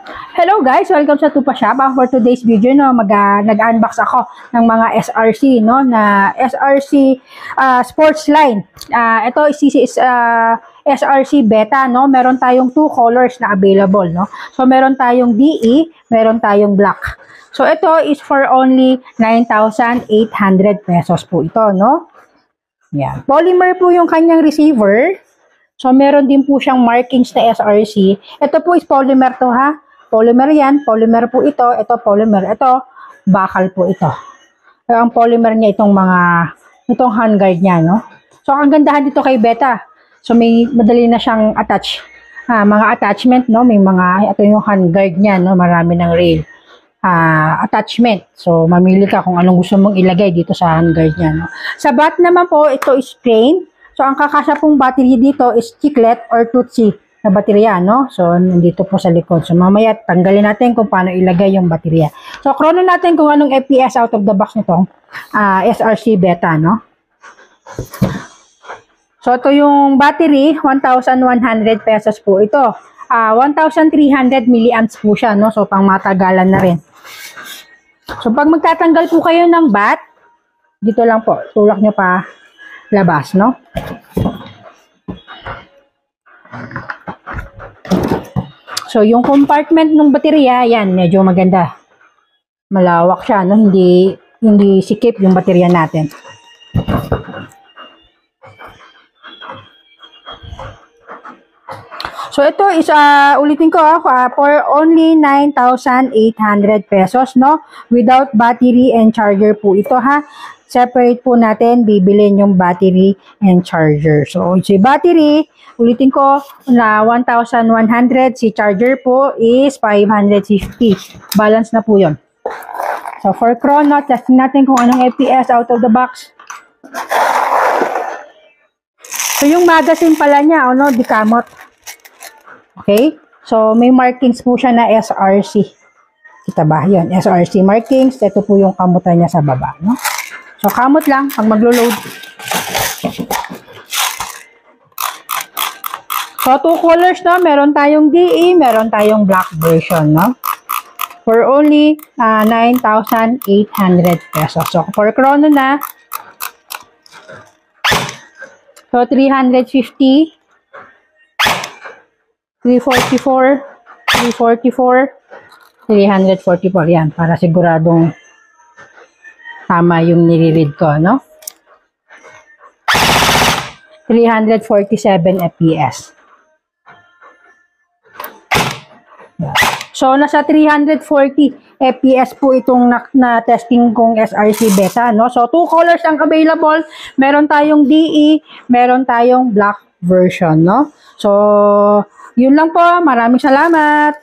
Hello guys, welcome sa Tupa Shop. For today's video, no, nag-unbox ako ng mga SRC, no, na SRC sports line. Ito is SRC Beta, no. Meron tayong 2 colors na available, no. So meron tayong DE, meron tayong black. So ito is for only 9,800 pesos po ito, no. Yan. Polymer po yung kanyang receiver. So meron din po siyang markings na SRC. Ito po is polymer to, ha. Polymer yan, polymer po ito polymer, ito, bakal po ito. Ang polymer niya itong handguard niya, no? So, ang gandahan dito kay Beta. So, may madali na siyang attach. Mga attachment, no? Ito yung handguard niya, no? Marami ng rail. Attachment. So, mamili ka kung anong gusto mong ilagay dito sa handguard niya, no? Sa bat naman po, ito is plain. So, ang kakasya pong battery dito is chiclet or Tootsie na baterya, no? So, nandito po sa likod. So, mamaya tanggalin natin kung paano ilagay yung baterya. So, chrono natin kung anong FPS out of the box nitong SRC Beta, no? So, ito yung battery, 1,100 pesos po ito. 1,300 milliamps po siya, no? So, pang matagalan na rin. So, pag magtatanggal po kayo ng bat, dito lang po, tulak nyo pa labas, no? So, yung compartment ng baterya, yan, medyo maganda. Malawak siya, no? Hindi sikip yung baterya natin. So, ito is, ulitin ko, for only 9,800 pesos, no? Without battery and charger po ito, ha? Separate po natin, bibilin yung battery and charger. So, si battery, ulitin ko, na 1,100. Si charger po is 550. Balance na po yun. So, for chrono, testing natin kung anong FPS out of the box. So, yung magazine pala niya, ano, di kamot. Okay? So, may markings po siya na SRC. Kita ba? Yun, SRC markings. Ito po yung kamutan niya sa baba, no? So, kamot lang pag maglo-load. So, 2 colors, no? Meron tayong DE, meron tayong black version, no? For only 9,800 pesos. So, for chrono na. So, 350, 344, 344, 344. Yan, para siguradong tama yung nire-read ko, no? 347 FPS. So, nasa 340 FPS po itong na-testing kong SRC Beta, no? So, 2 colors ang available. Meron tayong DE, meron tayong black version, no? So, yun lang po. Maraming salamat.